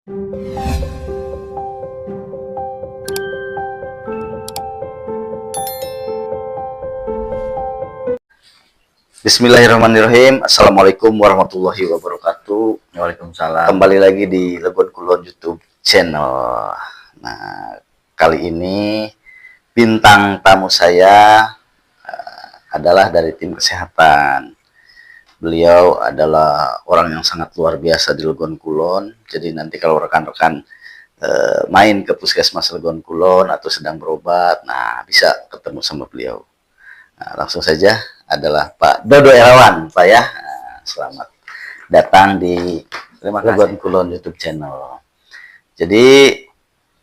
Bismillahirrahmanirrahim. Assalamualaikum warahmatullahi wabarakatuh. Waalaikumsalam. Kembali lagi di Legon Kulon YouTube channel. Nah, kali ini bintang tamu saya adalah dari tim kesehatan. Beliau adalah orang yang sangat luar biasa di Legon Kulon. Jadi nanti kalau rekan-rekan main ke puskesmas Legon Kulon atau sedang berobat, nah bisa ketemu sama beliau. Nah, langsung saja adalah Pak Dodo Irawan, Pak ya. Nah, selamat datang di Legon Kulon YouTube channel. Jadi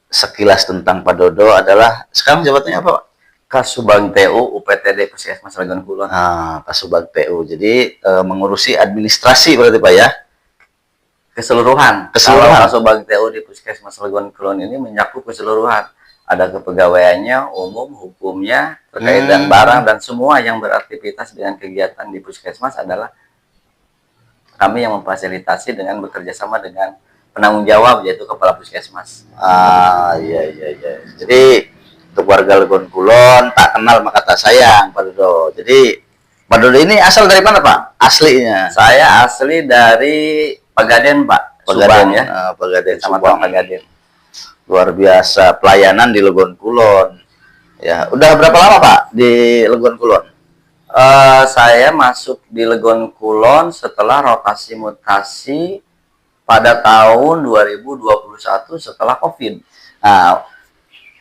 sekilas tentang Pak Dodo adalah sekarang jabatannya apa, Pak? Kasubag TU UPTD Puskesmas Legon Kulon. Nah, Kasubag TU. Jadi mengurusi administrasi berarti, Pak ya? Keseluruhan. Kalau Kasubag TU di Puskesmas Legon Kulon ini mencakup keseluruhan. Ada kepegawaiannya, umum, hukumnya, terkait dan barang, dan semua yang beraktivitas dengan kegiatan di puskesmas adalah kami yang memfasilitasi dengan bekerja sama dengan penanggung jawab, yaitu kepala puskesmas. Iya. Jadi untuk warga Legon Kulon tak kenal maka tak sayang, Pak Dodo. Jadi Pak Dodo ini asal dari mana, Pak? Aslinya? Saya asli dari Pegaden, Pak. Pegaden, Subang, ya. Pegaden, Sama Subang. Pegaden. Luar biasa pelayanan di Legon Kulon. Ya, udah berapa lama, Pak, di Legon Kulon? Saya masuk di Legon Kulon setelah rotasi mutasi pada tahun 2021 setelah COVID. Nah,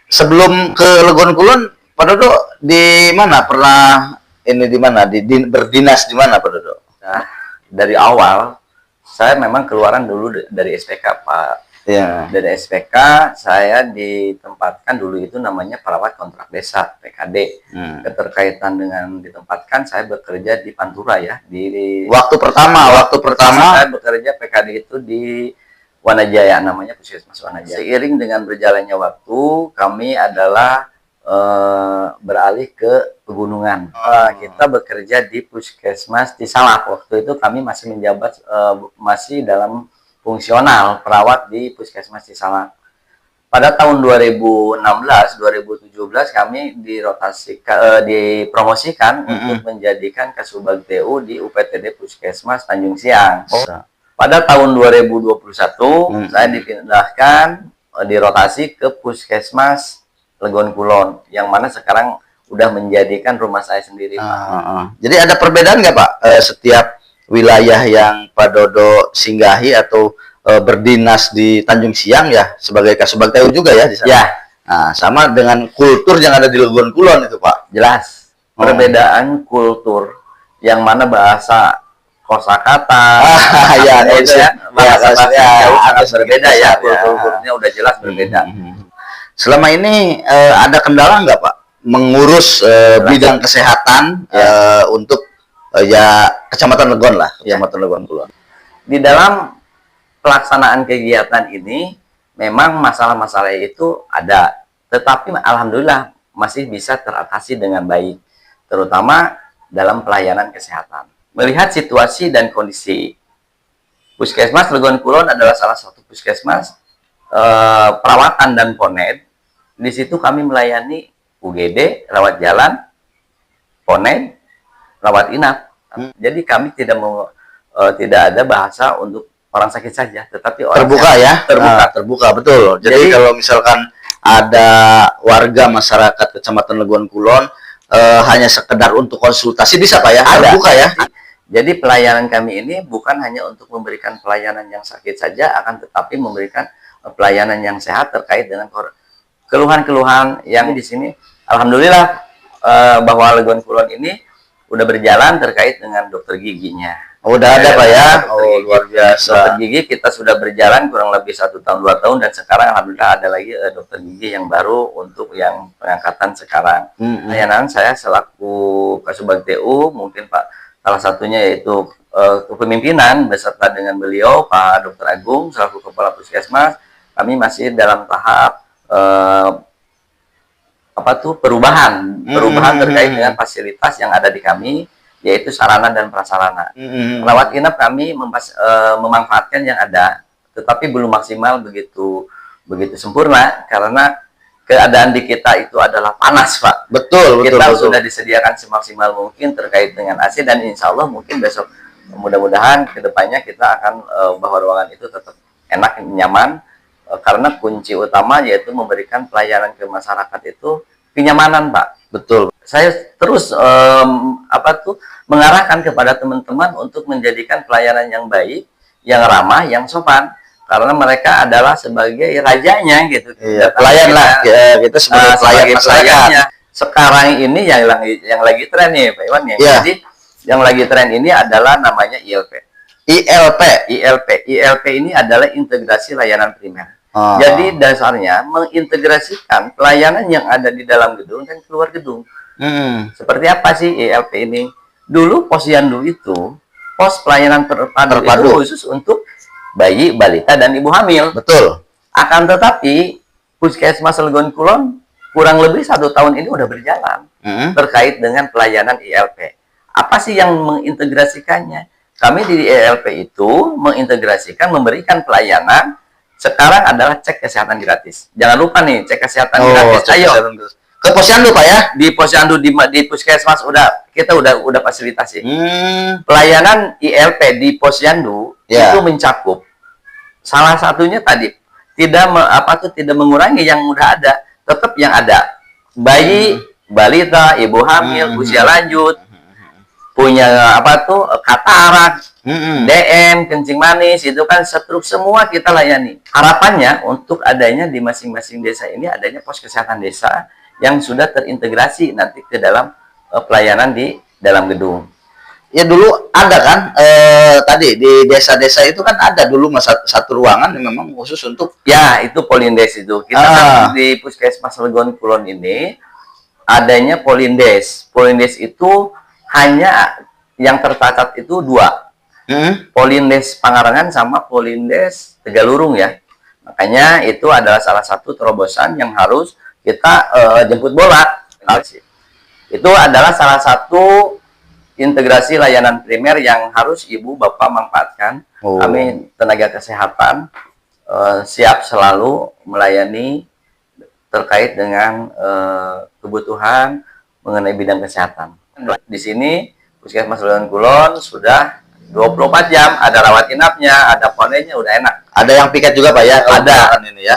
sebelum ke Legon Kulon, Pak Dodo di mana? Pernah ini di mana? Berdinas di mana, Pak Dodo? Nah, dari awal saya memang keluaran dulu dari SPK, Pak. Ya. Dari SPK saya ditempatkan dulu itu namanya perawat kontrak desa PKD. Keterkaitan dengan ditempatkan saya bekerja di Pantura, ya. Waktu pertama saya bekerja PKD itu di Wanajaya, namanya Puskesmas Wanajaya. Seiring dengan berjalannya waktu, kami adalah beralih ke pegunungan. Kita bekerja di Puskesmas Cisalak. Waktu itu kami masih menjabat masih dalam fungsional perawat di Puskesmas Cisalak. Pada tahun 2016-2017 kami dipromosikan untuk menjadikan Kasubag TU di UPTD Puskesmas Tanjung Siang. Pada tahun 2021 saya dipindahkan dirotasi ke Puskesmas Legon Kulon, yang mana sekarang udah menjadikan rumah saya sendiri, Pak. Jadi ada perbedaan nggak, Pak, setiap wilayah yang Pak Dodo singgahi atau berdinas di Tanjung Siang ya, sebagai Kasubag TU juga ya di sana? Ya. Nah, sama dengan kultur yang ada di Legon Kulon itu, Pak? Jelas. Perbedaan kultur, yang mana bahasa kosakata, ya, itu ya, bahasa jauh sangat berbeda ya, kulturnya udah jelas berbeda. Selama ini ada kendala nggak, Pak, mengurus bidang kesehatan untuk ya Kecamatan Legon lah, Kecamatan Legon Kulon? Di dalam pelaksanaan kegiatan ini memang masalah-masalah itu ada, tetapi alhamdulillah masih bisa teratasi dengan baik, terutama dalam pelayanan kesehatan. Melihat situasi dan kondisi, Puskesmas Legon Kulon adalah salah satu puskesmas perawatan dan poned. Di situ kami melayani UGD, rawat jalan, poned, rawat inap. Jadi kami tidak ada bahasa untuk orang sakit saja, tetapi orang terbuka ya, terbuka, betul. Jadi kalau misalkan ada warga masyarakat Kecamatan Legon Kulon hanya sekedar untuk konsultasi bisa, Pak ya? Terbuka ya. Jadi pelayanan kami ini bukan hanya untuk memberikan pelayanan yang sakit saja, akan tetapi memberikan pelayanan yang sehat terkait dengan keluhan-keluhan yang di sini. Alhamdulillah bahwa Legon Kulon ini udah berjalan terkait dengan dokter giginya. Udah ada, Pak ya? Luar biasa. Dokter gigi kita sudah berjalan kurang lebih 1 tahun 2 tahun, dan sekarang alhamdulillah ada lagi dokter gigi yang baru untuk yang pengangkatan sekarang. Pelayanan saya selaku Kasubag TU, mungkin Pak, salah satunya yaitu kepemimpinan beserta dengan beliau Pak Dr. Agung selaku Kepala Puskesmas, kami masih dalam tahap perubahan terkait dengan fasilitas yang ada di kami, yaitu sarana dan prasarana. Rawat inap kami memanfaatkan yang ada, tetapi belum maksimal begitu sempurna karena keadaan di kita itu adalah panas, Pak. Betul, Kita betul. sudah disediakan semaksimal mungkin terkait dengan AC, dan insya Allah mungkin besok mudah-mudahan kedepannya kita akan bahwa ruangan itu tetap enak, nyaman, karena kunci utama yaitu memberikan pelayanan ke masyarakat itu kenyamanan, Pak. Betul. Saya terus mengarahkan kepada teman-teman untuk menjadikan pelayanan yang baik, yang ramah, yang sopan, karena mereka adalah sebagai rajanya gitu. Iya, pelayan lah, kita sebagai pelayan masyarakat. pelayannya. Sekarang ini yang lagi tren nih, Pak Iwan ya. Iya. Jadi yang lagi tren ini adalah namanya ILP. ILP ini adalah integrasi layanan primer. Jadi dasarnya mengintegrasikan pelayanan yang ada di dalam gedung dan keluar gedung. Seperti apa sih ILP ini? Dulu Posyandu itu pos pelayanan terpadu itu khusus untuk bayi, balita, dan ibu hamil. Betul. Akan tetapi Puskesmas Legon Kulon kurang lebih 1 tahun ini udah berjalan terkait dengan pelayanan ILP. Apa sih yang mengintegrasikannya? Kami di ILP itu mengintegrasikan, memberikan pelayanan. Sekarang adalah cek kesehatan gratis. Jangan lupa nih, cek kesehatan gratis. Ayo ke Posyandu, Pak ya. Di Posyandu, di Puskesmas kita udah fasilitasi. Pelayanan ILP di Posyandu itu mencakup salah satunya tadi tidak mengurangi yang udah ada, tetap yang ada. Bayi, balita, ibu hamil, usia lanjut, punya katarak, DM, kencing manis, itu kan stroke, semua kita layani. Harapannya untuk adanya di masing-masing desa ini adanya pos kesehatan desa yang sudah terintegrasi nanti ke dalam pelayanan di dalam gedung. Ya dulu ada kan, tadi di desa-desa itu kan ada dulu satu ruangan yang memang khusus untuk, ya itu Polindes itu. Kita kan di Puskesmas Legon Kulon ini adanya Polindes. Polindes itu hanya yang tercatat itu 2. Polindes Pangarangan sama Polindes Tegalurung ya. Makanya itu adalah salah satu terobosan yang harus kita jemput bola. Itu adalah salah satu integrasi layanan primer yang harus ibu bapak manfaatkan. Kami tenaga kesehatan siap selalu melayani terkait dengan kebutuhan mengenai bidang kesehatan. Di sini Puskesmas Legon Kulon sudah 24 jam, ada rawat inapnya, ada ponenya, udah enak. Ada yang piket juga, Pak ya?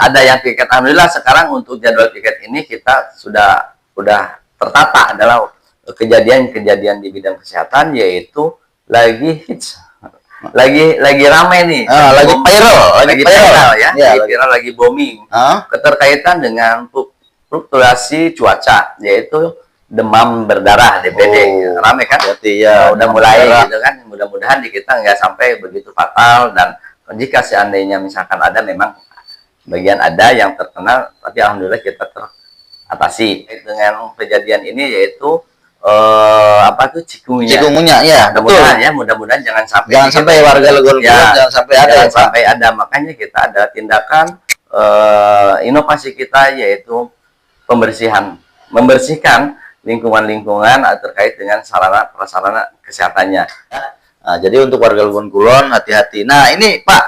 Ada yang piket. Alhamdulillah sekarang untuk jadwal piket ini kita sudah tertata adalah kejadian-kejadian di bidang kesehatan, yaitu lagi hits, lagi ramai nih, lagi viral ya, lagi booming, keterkaitan dengan fluktuasi cuaca, yaitu demam berdarah DBD. Rame kan? Berarti ya udah mulai gitu kan. Mudah-mudahan di kita nggak sampai begitu fatal, dan jika seandainya misalkan ada, memang bagian ada yang terkena, tapi alhamdulillah kita teratasi. Dengan kejadian ini yaitu cikungunya ya. Mudah-mudahan jangan sampai warga Legon Kulon jangan sampai ada. Makanya kita ada tindakan inovasi kita, yaitu membersihkan lingkungan terkait dengan sarana prasarana kesehatannya. Nah, jadi untuk warga Legon Kulon hati-hati. Nah ini Pak,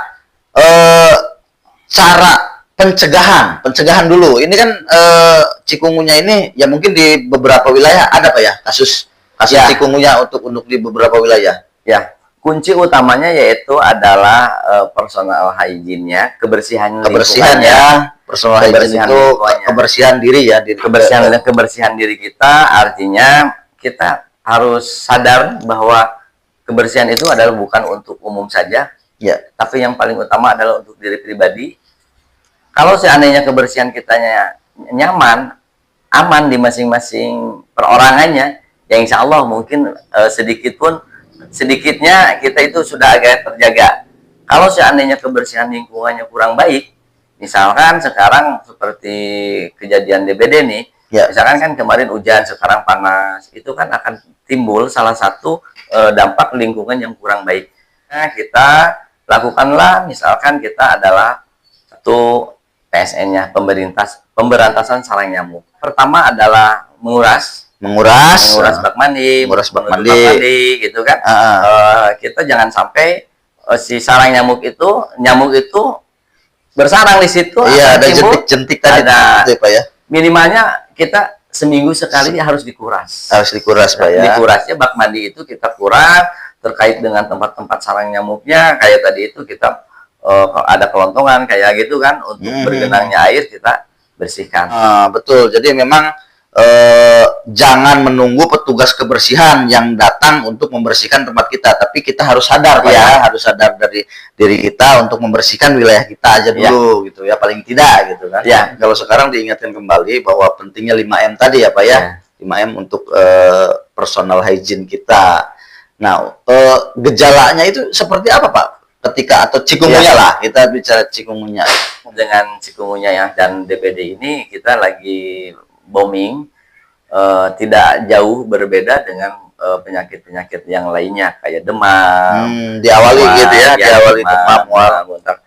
cara pencegahan dulu. Ini kan cikungunya ini ya mungkin di beberapa wilayah ada Pak ya kasus cikungunya untuk di beberapa wilayah. Ya, kunci utamanya yaitu adalah personal hygiene-nya, kebersihan ya. Personal hygiene itu kebersihan diri ya, kebersihan diri kita. Artinya kita harus sadar bahwa kebersihan itu adalah bukan untuk umum saja, ya, tapi yang paling utama adalah untuk diri pribadi. Kalau seandainya kebersihan kitanya nyaman, aman di masing-masing perorangannya, ya insya Allah mungkin sedikitnya kita itu sudah agak terjaga. Kalau seandainya kebersihan lingkungannya kurang baik, misalkan sekarang seperti kejadian DBD nih, misalkan kan kemarin hujan, sekarang panas, itu kan akan timbul salah satu dampak lingkungan yang kurang baik. Nah, kita lakukanlah, misalkan kita adalah satu PSN-nya, pemberantasan sarang nyamuk. Pertama adalah menguras bak mandi, gitu kan. Kita jangan sampai si sarang nyamuk itu bersarang di situ. Iya, akan ada timbul, jentik-jentik tadi ada gitu ya, Pak ya. minimalnya kita seminggu sekali harus dikuras. Harus dikuras, Pak ya. Dikurasnya bak mandi itu kita kuras terkait dengan tempat-tempat sarang nyamuknya, kayak tadi itu kita ada kelontongan kayak gitu kan, untuk bergenangnya air kita bersihkan. Betul. Jadi memang jangan menunggu petugas kebersihan yang datang untuk membersihkan tempat kita, tapi kita harus sadar, Pak ya, harus sadar dari diri kita untuk membersihkan wilayah kita aja dulu, gitu ya, paling tidak gitu kan. Kalau sekarang diingatkan kembali bahwa pentingnya 5M tadi ya, Pak ya, 5M untuk personal hygiene kita. Nah, gejalanya itu seperti apa, Pak? Ketika atau cikungunya lah, kita bicara cikungunya. Dengan cikungunya ya dan DBD ini kita lagi booming, tidak jauh berbeda dengan penyakit-penyakit yang lainnya kayak demam. Diawali gitu ya, diawali demam, muntah.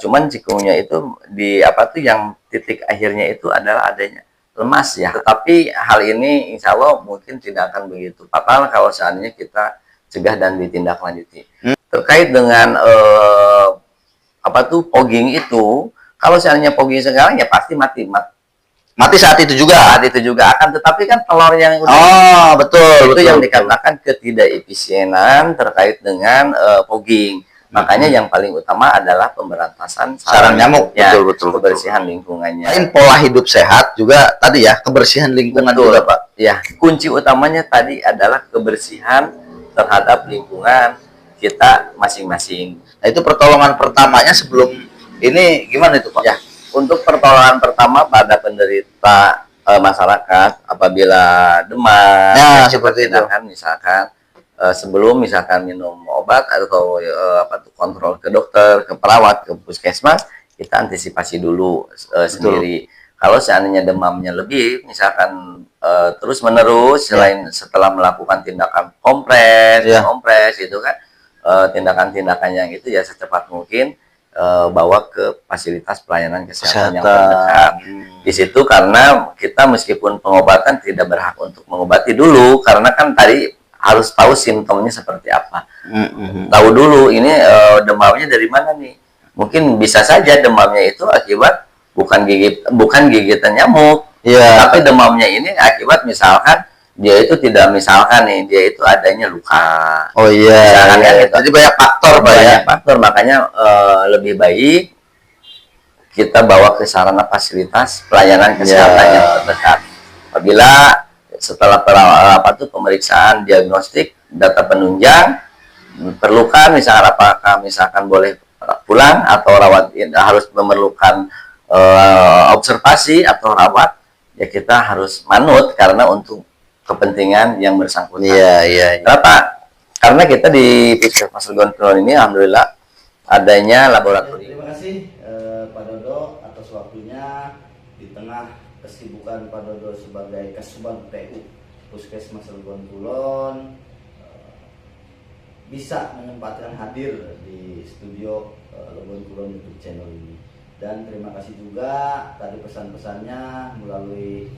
Cuman cikungunya itu di apa tuh yang titik akhirnya itu adalah adanya lemas ya. Tetapi hal ini insya Allah mungkin tidak akan begitu fatal kalau seandainya kita cegah dan ditindaklanjuti. Terkait dengan apa tuh fogging itu, kalau seandainya fogging sekarang ya pasti mati saat itu juga. Akan, tetapi kan telur yang udah betul, yang dikatakan ketidakefisienan terkait dengan fogging. Makanya yang paling utama adalah pemberantasan sarang nyamuk, betul, kebersihan lingkungannya. Lain pola hidup sehat juga tadi ya, kebersihan lingkungan juga, Pak. Ya, kunci utamanya tadi adalah kebersihan terhadap lingkungan kita masing-masing. Nah, itu pertolongan pertamanya sebelum ini gimana itu, Pak? Ya, untuk pertolongan pertama pada penderita masyarakat apabila demam, seperti itu kan, misalkan sebelum misalkan minum obat atau kontrol ke dokter, ke perawat, ke puskesmas, kita antisipasi dulu sendiri. Kalau seandainya demamnya lebih, misalkan terus menerus, selain setelah melakukan tindakan kompres itu kan, tindakan-tindakan yang itu ya secepat mungkin bawa ke fasilitas pelayanan kesehatan yang terdekat. Di situ karena kita meskipun pengobatan tidak berhak untuk mengobati dulu, karena kan tadi harus tahu simptomnya seperti apa. Tahu dulu ini demamnya dari mana nih. Mungkin bisa saja demamnya itu akibat bukan gigitan nyamuk, tapi demamnya ini akibat misalkan dia itu tidak dia itu adanya luka. Jadi banyak faktor, makanya lebih baik kita bawa ke sarana fasilitas pelayanan kesehatan yang terdekat. Apabila setelah pemeriksaan diagnostik data penunjang perlukan misalkan boleh pulang atau rawat, harus memerlukan observasi atau rawat, ya kita harus manut karena untuk kepentingan yang bersangkutan. Kenapa? Karena kita di Puskesmas Legon Kulon ini alhamdulillah adanya laboratorium. Terima kasih Pak Dodo atas waktunya di tengah kesibukan Pak Dodo sebagai Kasubag PU Puskesmas Legon Kulon, bisa menyempatkan hadir di studio Legon Kulon YouTube channel ini. Dan terima kasih juga tadi pesan-pesannya melalui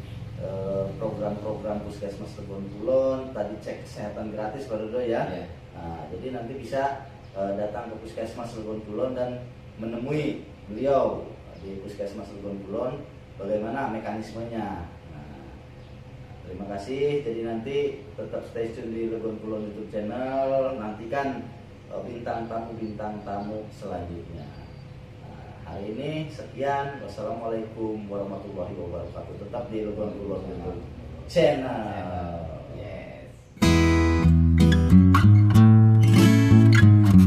program-program Puskesmas Legon Kulon, tadi cek kesehatan gratis Pak Dodo ya. Nah, jadi nanti bisa datang ke Puskesmas Legon Kulon dan menemui beliau di Puskesmas Legon Kulon bagaimana mekanismenya. Nah, terima kasih. Jadi nanti tetap stay tune di Legon Kulon YouTube channel, nantikan bintang tamu selanjutnya. Hari ini sekian. Wassalamualaikum warahmatullahi wabarakatuh. Tetap di Legon Kulon YouTube channel.